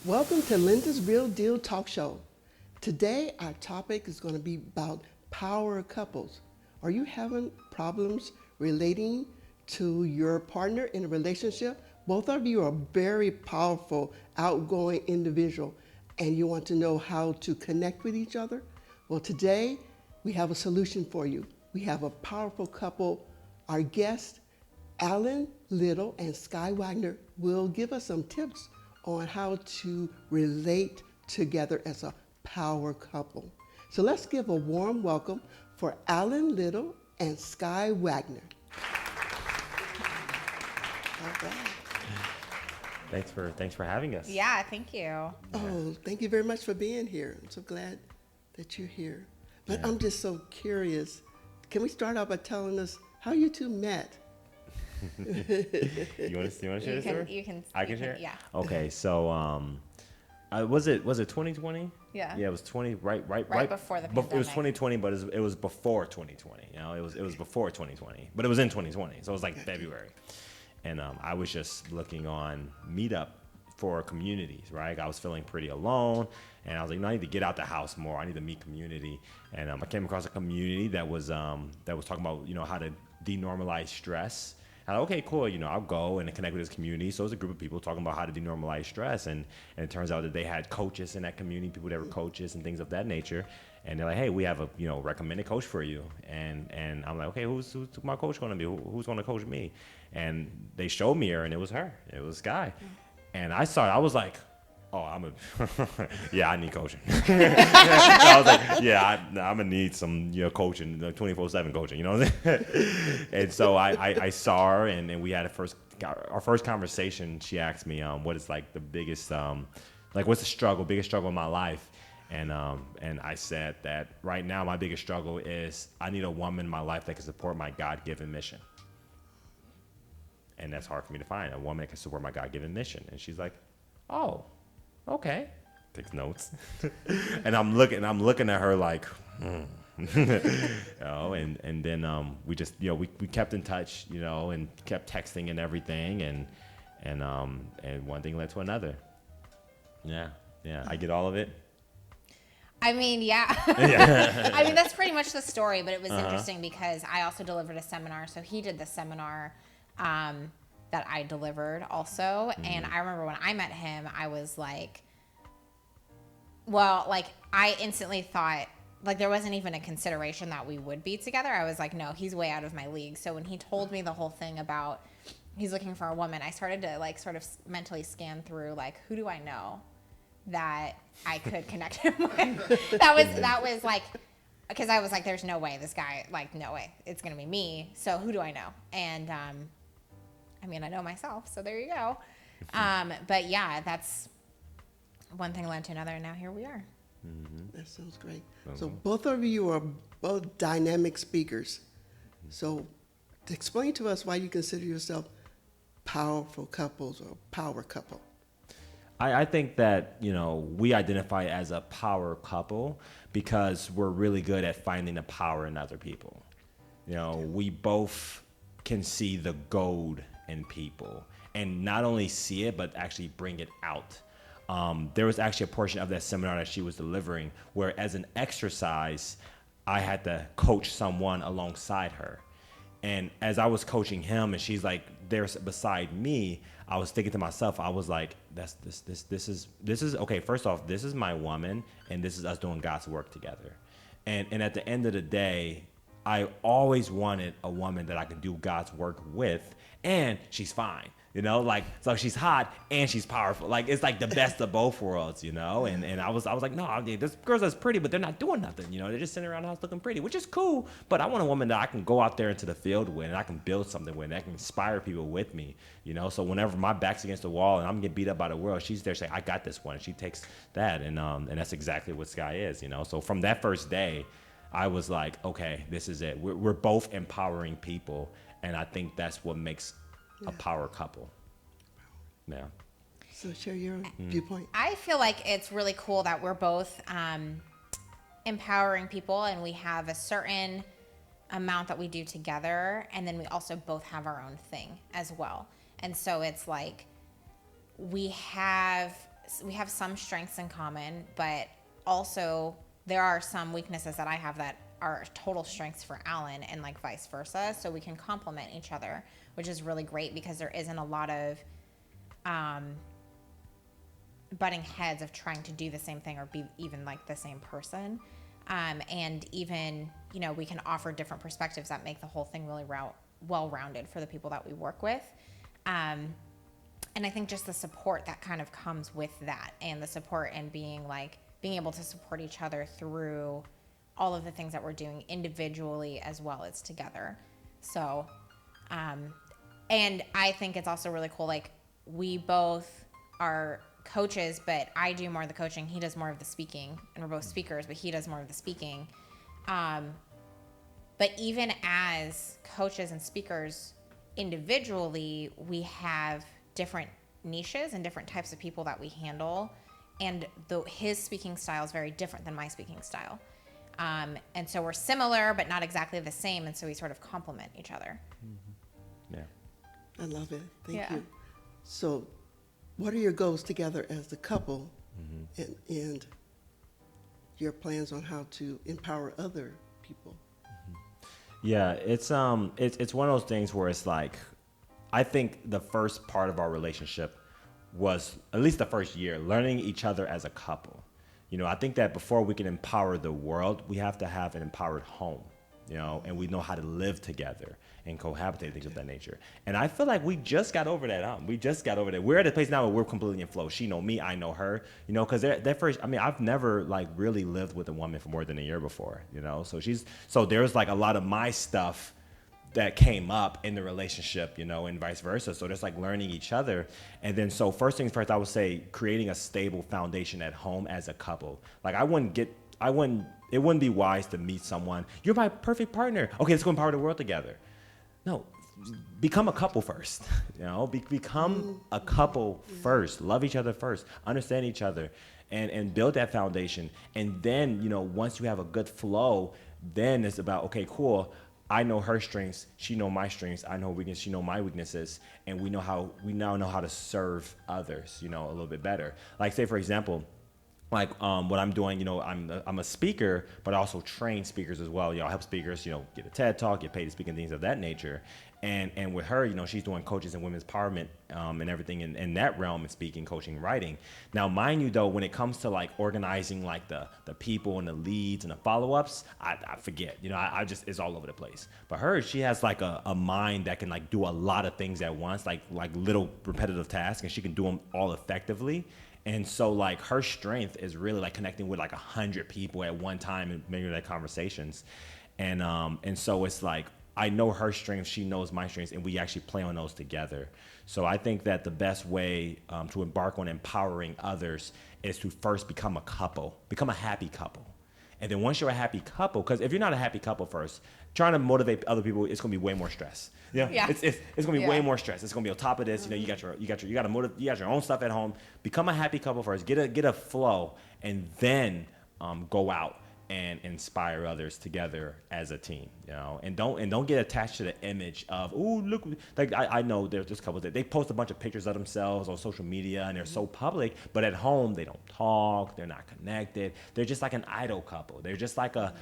Welcome to Linda's Real Deal Talk Show. Today, our topic is going to be about power couples. Are you having problems relating to your partner in a relationship? Both of you are very powerful, outgoing individual, and you want to know how to connect with each other? Well, today, we have a solution for you. We have a powerful couple. Our guest, Alan Little and Skye Wagner, will give us some tips on how to relate together as a power couple. So let's give a warm welcome for Alan Little and Skye Wagner. All right. Thanks for having us. Yeah, thank you. Oh, thank you very much for being here. I'm so glad that you're here. But Yeah. I'm just so curious. Can we start out by telling us how you two met? You want to share the story? I can share. Yeah. Okay, so was it 2020? Yeah. Yeah, it was 20 right before the It was pandemic. 2020, but it was before 2020. You know, it was before 2020, but it was in 2020, so it was like February. And I was just looking on Meetup for communities, right? I was feeling pretty alone, and I was like, no, I need to get out the house more. I need to meet community, and I came across a community that was talking about how to denormalize stress. And I was like, okay, cool. I'll go and connect with this community. So it was a group of people talking about how to denormalize stress, and it turns out that they had coaches in that community, people that were coaches and things of that nature. And they're like, hey, we have a recommended coach for you. And I'm like, okay, who's my coach going to be? Who's going to coach me? And they showed me her, and it was her. It was Skye. And I saw it. I was like, oh, I need coaching. I was like, yeah, I'm gonna need some coaching, 24/7 coaching. You know what I'm saying? And so I saw her, and we had our first conversation. She asked me, what is like the biggest, what's the biggest struggle in my life? And I said that right now my biggest struggle is I need a woman in my life that can support my God-given mission. And that's hard for me to find, a woman that can support my God-given mission. And she's like, oh, okay. Takes notes. And I'm looking at her like, and then we just, we kept in touch, and kept texting and everything. And one thing led to another. Yeah. I get all of it. I mean, yeah. Yeah. I mean, that's pretty much the story, but it was interesting because I also delivered a seminar. So he did the seminar that I delivered also. Mm-hmm. And I remember when I met him, I was like, I instantly thought, there wasn't even a consideration that we would be together. I was like, no, he's way out of my league. So when he told me the whole thing about he's looking for a woman, I started to sort of mentally scan through who do I know that I could connect him with. That was because I was like, there's no way this guy, no way, it's gonna be me. So who do I know? And I mean, I know myself, so there you go. But yeah, that's one thing led to another, and now here we are. Mm-hmm. That sounds great. So both of you are both dynamic speakers. So explain to us why you consider yourself powerful couples or power couple. I think that, we identify as a power couple because we're really good at finding the power in other people. We both can see the gold in people and not only see it, but actually bring it out. There was actually a portion of that seminar that she was delivering where as an exercise, I had to coach someone alongside her. And as I was coaching him and she's there beside me, I was thinking to myself, I was like, this is okay. First off, this is my woman and this is us doing God's work together. And at the end of the day, I always wanted a woman that I could do God's work with, and she's fine. So she's hot and she's powerful. It's the best of both worlds, And I was like, no, this girl's that's pretty, but they're not doing nothing. They're just sitting around the house looking pretty, which is cool. But I want a woman that I can go out there into the field with, and I can build something with, and I can inspire people with me. So whenever my back's against the wall and I'm getting beat up by the world, she's there saying, I got this one. And she takes that, and that's exactly what Skye is. So from that first day, I was like, okay, this is it. We're both empowering people, and I think that's what makes a power couple. Yeah. So share your viewpoint. I feel like it's really cool that we're both empowering people, and we have a certain amount that we do together, and then we also both have our own thing as well. And so it's we have we have some strengths in common, but also there are some weaknesses that I have that are total strengths for Alan, and like vice versa. So we can complement each other, which is really great because there isn't a lot of butting heads of trying to do the same thing or be even like the same person. And even, you know, we can offer different perspectives that make the whole thing really well-rounded for the people that we work with. And I think just the support that kind of comes with that, and the support and being able to support each other through all of the things that we're doing individually as well as together. So, and I think it's also really cool. Like, we both are coaches, but I do more of the coaching. He does more of the speaking, and we're both speakers, but he does more of the speaking. But even as coaches and speakers individually, we have different niches and different types of people that we handle. And his speaking style is very different than my speaking style. And so we're similar, but not exactly the same. And so we sort of complement each other. Mm-hmm. Yeah. I love it. Thank Yeah. you. So, what are your goals together as a couple, and your plans on how to empower other people? Yeah, it's one of those things where it's like, I think the first part of our relationship was, at least the first year, learning each other as a couple. You know, I think that before we can empower the world, we have to have an empowered home, you know, and we know how to live together and cohabitate, things of that nature. And I feel like we just got over that. We just got over that. We're at a place now where we're completely in flow. She know me, I know her, you know, because that first, I mean, I've never like really lived with a woman for more than a year before, you know, so there's like a lot of my stuff that came up in the relationship, you know, and vice versa. So there's like learning each other. And then, so first things first, I would say creating a stable foundation at home as a couple. Like it wouldn't be wise to meet someone, you're my perfect partner, okay, let's go empower the world together. No, become a couple first, you know, become a couple first, love each other first, understand each other, and build that foundation. And then, you know, once you have a good flow, then it's about, okay, cool, I know her strengths, she know my strengths, I know weakness, she know my weaknesses, and we now know how to serve others, you know, a little bit better. Like, say for example, like what I'm doing, you know, I'm a speaker, but I also train speakers as well. You know, I help speakers, you know, get a TED Talk, get paid to speak, and things of that nature. And with her, you know, she's doing coaches and women's empowerment and everything in that realm, and speaking, coaching, writing. Now, mind you, though, when it comes to like organizing like the people and the leads and the follow-ups, I forget. You know, I just, it's all over the place. But her, she has like a mind that can like do a lot of things at once, like little repetitive tasks, and she can do them all effectively. And so like her strength is really like connecting with like 100 people at one time and making that conversations. And so it's like, I know her strengths, she knows my strengths, and we actually play on those together. So I think that the best way to embark on empowering others is to first become a couple, become a happy couple. And then once you're a happy couple, because if you're not a happy couple first, trying to motivate other people, it's gonna be way more stress. Yeah. It's gonna be way more stress. It's gonna be on top of this. You know, you got your own stuff at home. Become a happy couple first. Get a flow, and then go out and inspire others together as a team, you know, and don't get attached to the image of, oh, look, like I know there's just couples that they post a bunch of pictures of themselves on social media and they're so public, but at home they don't talk, they're not connected, they're just like an idol couple, they're just like a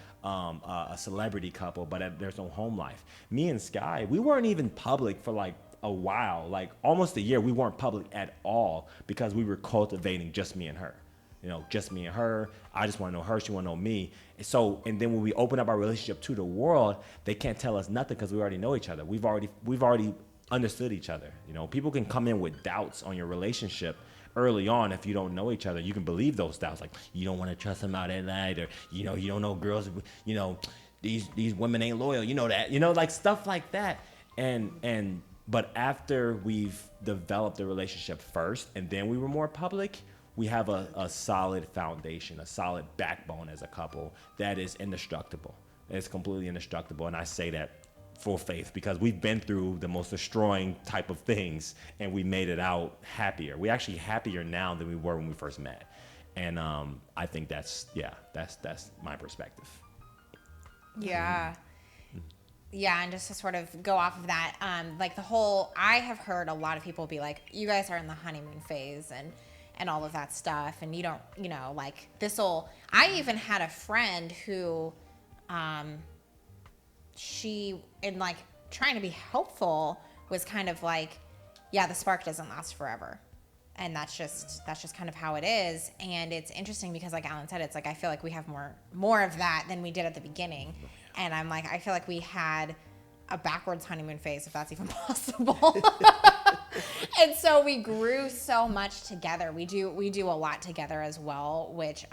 celebrity couple, but there's no home life. Me and Skye, we weren't even public for like a while, like almost a year. We weren't public at all because we were cultivating just me and her. You know, just me and her. I just want to know her. She want to know me. And then when we open up our relationship to the world, they can't tell us nothing because we already know each other. We've already understood each other. You know, people can come in with doubts on your relationship early on. If you don't know each other, you can believe those doubts. Like, you don't want to trust them out at night, or, you know, you don't know girls, you know, these women ain't loyal. You know that, you know, like stuff like that. But after we've developed the relationship first, and then we were more public, we have a solid foundation, a solid backbone as a couple that is indestructible. It's completely indestructible. And I say that full faith because we've been through the most destroying type of things and we made it out happier. We're actually happier now than we were when we first met. And I think that's my perspective. Yeah. Yeah, and just to sort of go off of that, like I have heard a lot of people be like, you guys are in the honeymoon phase, and all of that stuff. And you don't, like I even had a friend who, she, in like trying to be helpful, was kind of like, yeah, the spark doesn't last forever. And that's just kind of how it is. And it's interesting because, like Alan said, it's like I feel like we have more of that than we did at the beginning. And I'm like, I feel like we had a backwards honeymoon phase, if that's even possible. And so we grew so much together. We do a lot together as well, which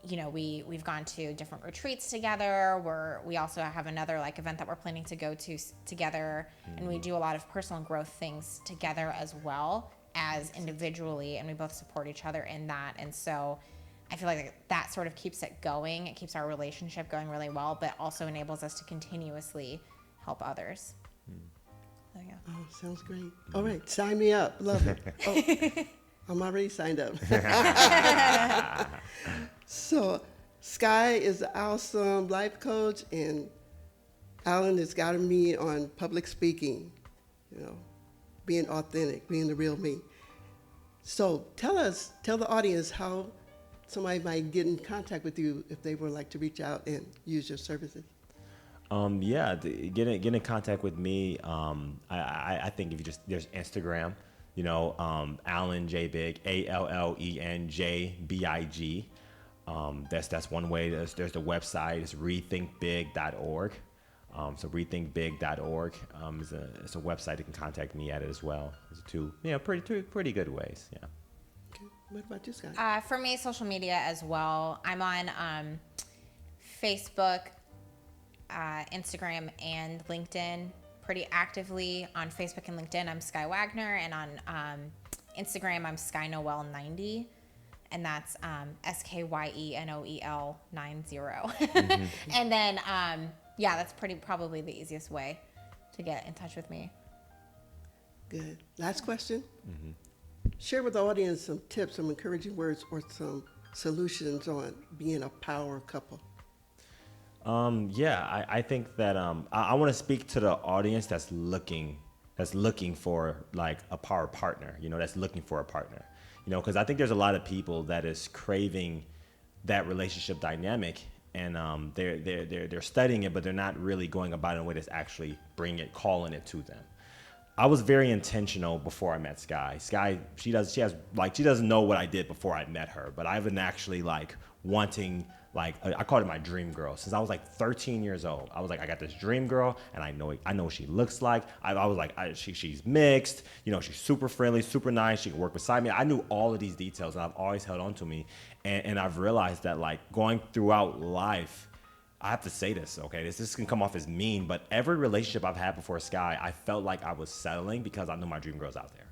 we've gone to different retreats together. We also have another like event that we're planning to go to together, and we do a lot of personal growth things together as well as individually, and we both support each other in that. And so I feel like that sort of keeps it going. It keeps our relationship going really well, but also enables us to continuously help others. So, yeah. Oh, sounds great. All right, sign me up. Love it. Oh, I'm already signed up. So, Skye is an awesome life coach, and Alan has gotten me on public speaking, being authentic, being the real me. So, tell the audience how somebody might get in contact with you if they would like to reach out and use your services. Get in contact with me. I think if you there's Instagram, Alan J Big, ALLENJBIG. That's one way. There's the website. It's rethinkbig.org. So rethinkbig.org is a website you can contact me at it as well. It's two pretty good ways. Yeah. Okay. What about you, Skye? For me, social media as well. I'm on Facebook, Instagram, and LinkedIn pretty actively. On Facebook and LinkedIn, I'm Skye Wagner, and on Instagram, I'm SkyNoel90, and that's SKYENOEL 90. Mm-hmm. And then, that's probably the easiest way to get in touch with me. Good. Last question. Mm-hmm. Share with the audience some tips, some encouraging words, or some solutions on being a power couple. I think that I want to speak to the audience that's looking for like a power partner, that's looking for a partner, because I think there's a lot of people that is craving that relationship dynamic, and they're studying it, but they're not really going about it in a way that's actually calling it to them. I was very intentional before I met Skye. Skye, she doesn't know what I did before I met her, but I've been actually like wanting, like, I called her my dream girl since I was like 13 years old. I was like, I got this dream girl, and I know what she looks like. I was like, she's mixed, she's super friendly, super nice. She can work beside me. I knew all of these details, and I've always held on to me. And I've realized that, like, going throughout life, I have to say this, okay? This can come off as mean, but every relationship I've had before Skye, I felt like I was settling because I knew my dream girl's out there.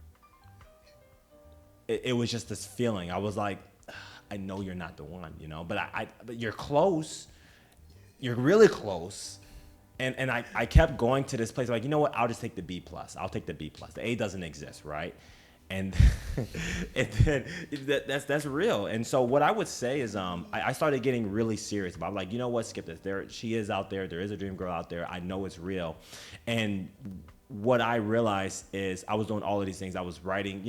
It was just this feeling. I was like, I know you're not the one, but you're close. You're really close. And I kept going to this place like, you know what? I'll just take the B+. I'll take the B+. The A doesn't exist, right? And then that's real. And so what I would say is I started getting really serious about it. Like, you know what, skip this. She is out there. There is a dream girl out there. I know it's real. And what I realized is I was doing all of these things. I was writing,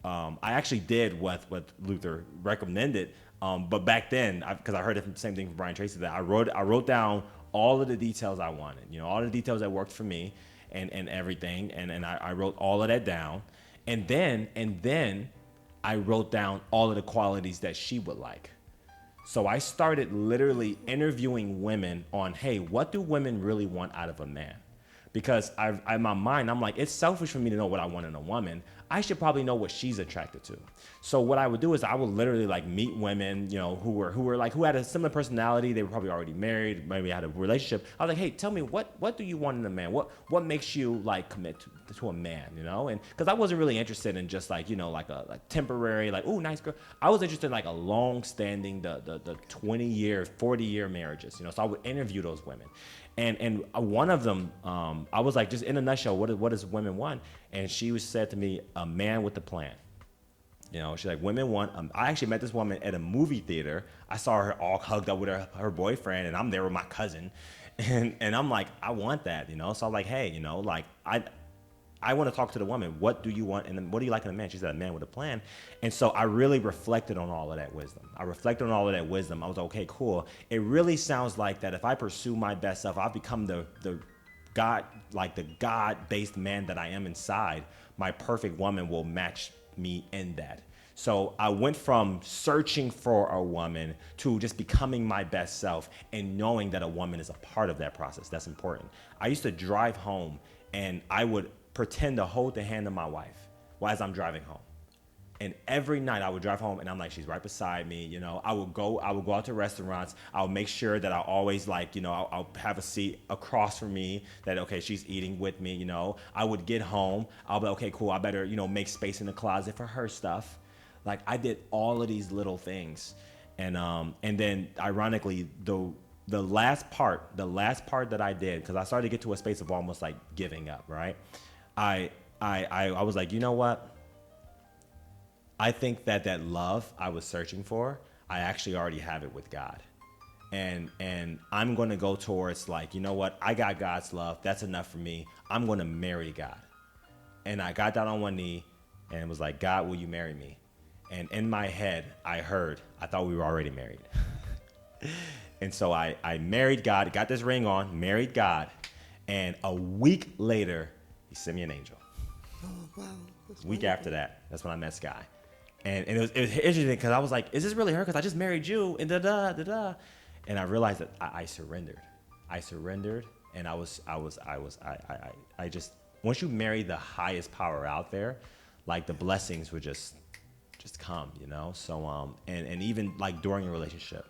I actually did what Luther recommended. But back then, because I heard the same thing from Brian Tracy, that I wrote down all of the details I wanted, all the details that worked for me and everything. And I wrote all of that down. And then I wrote down all of the qualities that she would like. So I started literally interviewing women on, hey, what do women really want out of a man? Because in my mind, I'm like, it's selfish for me to know what I want in a woman. I should probably know what she's attracted to. So what I would do is I would literally like meet women, who had a similar personality. They were probably already married, maybe had a relationship. I was like, hey, tell me what do you want in a man? What makes you like commit to a man, And because I wasn't really interested in just like, like a temporary, like, ooh, nice girl. I was interested in like a long-standing, the 20-year, 40-year marriages, So I would interview those women. And one of them, I was like, just in a nutshell, what does women want? And she said to me, a man with a plan. She's like, women want, I actually met this woman at a movie theater. I saw her all hugged up with her boyfriend, and I'm there with my cousin. And I'm like, I want that, So I'm like, hey, I want to talk to the woman. What do you want? And then what do you like in a man? She said, a man with a plan. And so I really reflected on all of that wisdom. I was like, okay, cool. It really sounds like that if I pursue my best self, I'll become the God-based man that I am inside. My perfect woman will match me in that. So I went from searching for a woman to just becoming my best self and knowing that a woman is a part of that process. That's important. I used to drive home and I would pretend to hold the hand of my wife as I'm driving home. And every night I would drive home and I'm like, she's right beside me. You know, I would go out to restaurants. I'll make sure that I always I'll have a seat across from me that, okay, she's eating with me. You know, I would get home. I'll be okay, cool. I better, make space in the closet for her stuff. Like I did all of these little things. And then ironically, the last part that I did, because I started to get to a space of almost like giving up, right? I was like, you know what? I think that love I was searching for, I actually already have it with God. And I'm going to go towards like, you know what? I got God's love. That's enough for me. I'm going to marry God. And I got down on one knee and was like, God, will you marry me? And in my head, I thought we were already married. And so I married God, got this ring on, married God. And a week later, he sent me an angel. Oh, wow. Week after that, that's when I met Skye. And it was interesting because I was like, is this really her? Because I just married you and da-da. And I realized that I surrendered. And I just, once you marry the highest power out there, like the blessings would just come, So, and even like during a relationship,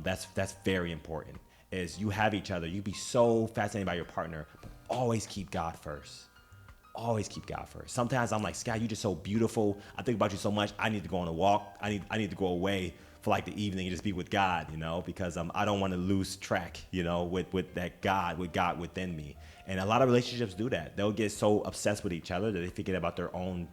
that's very important is you have each other. You be so fascinated by your partner, but always keep God first. Sometimes I'm like, Skye, you're just so beautiful. I think about you so much. I need to go on a walk. I need to go away for like the evening and just be with God, because I don't want to lose track, with that God, with God within me. And a lot of relationships do that. They'll get so obsessed with each other that they forget about their own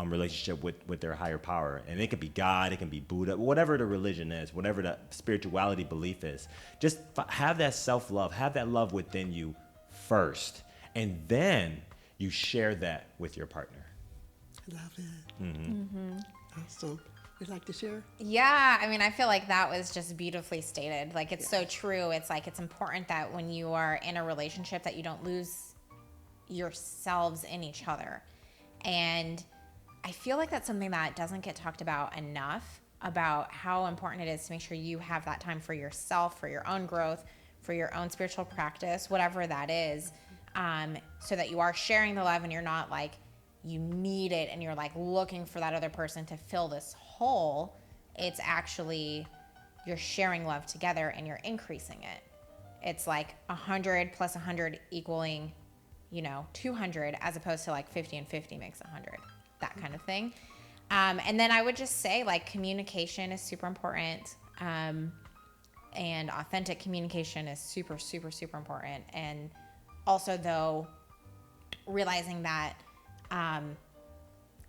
relationship with their higher power. And it could be God, it can be Buddha, whatever the religion is, whatever the spirituality belief is. Just have that self-love, have that love within you first. And then you share that with your partner. Love it. Mm-hmm. Awesome. Would you like to share? Yeah, I mean, I feel like that was just beautifully stated. Like, it's so true. It's like, it's important that when you are in a relationship that you don't lose yourselves in each other. And I feel like that's something that doesn't get talked about enough, about how important it is to make sure you have that time for yourself, for your own growth, for your own spiritual practice, whatever that is. So that you are sharing the love and you're not like, you need it and you're like looking for that other person to fill this hole. It's actually, you're sharing love together and you're increasing it. It's like 100 plus 100 equaling, 200, as opposed to like 50 and 50 makes 100, that kind of thing. And then I would just say like communication is super important. And authentic communication is super, super, super important. And also, though, realizing that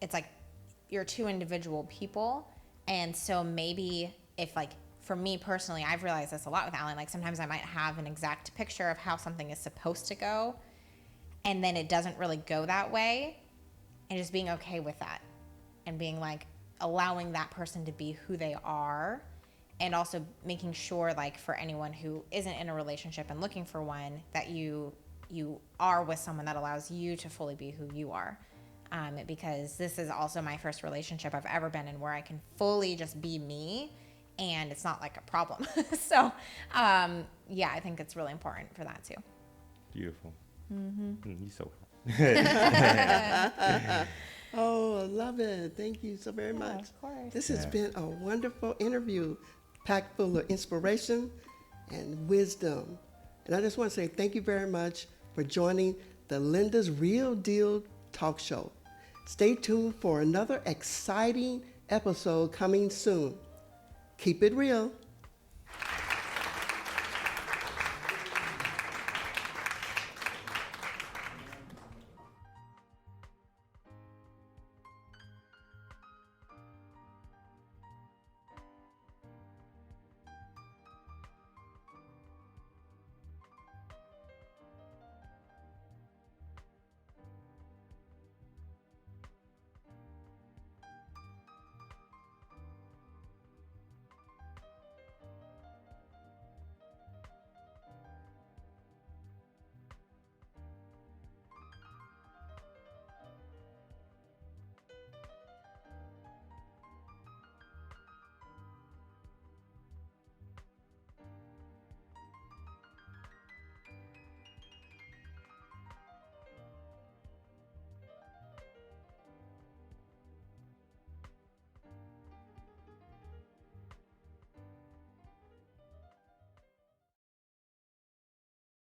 it's like you're two individual people. And so maybe if, like, for me personally, I've realized this a lot with Alan. Like, sometimes I might have an exact picture of how something is supposed to go, and then it doesn't really go that way. And just being okay with that. And being, like, allowing that person to be who they are. And also making sure, like, for anyone who isn't in a relationship and looking for one, that you are with someone that allows you to fully be who you are. Because this is also my first relationship I've ever been in where I can fully just be me and it's not like a problem. So, yeah, I think it's really important for that too. Beautiful. You so Oh, I love it. Thank you so very much. Of course. This has been a wonderful interview, packed full of inspiration and wisdom. And I just want to say thank you very much for joining the Linda's Real Deal Talk Show. Stay tuned for another exciting episode coming soon. Keep it real.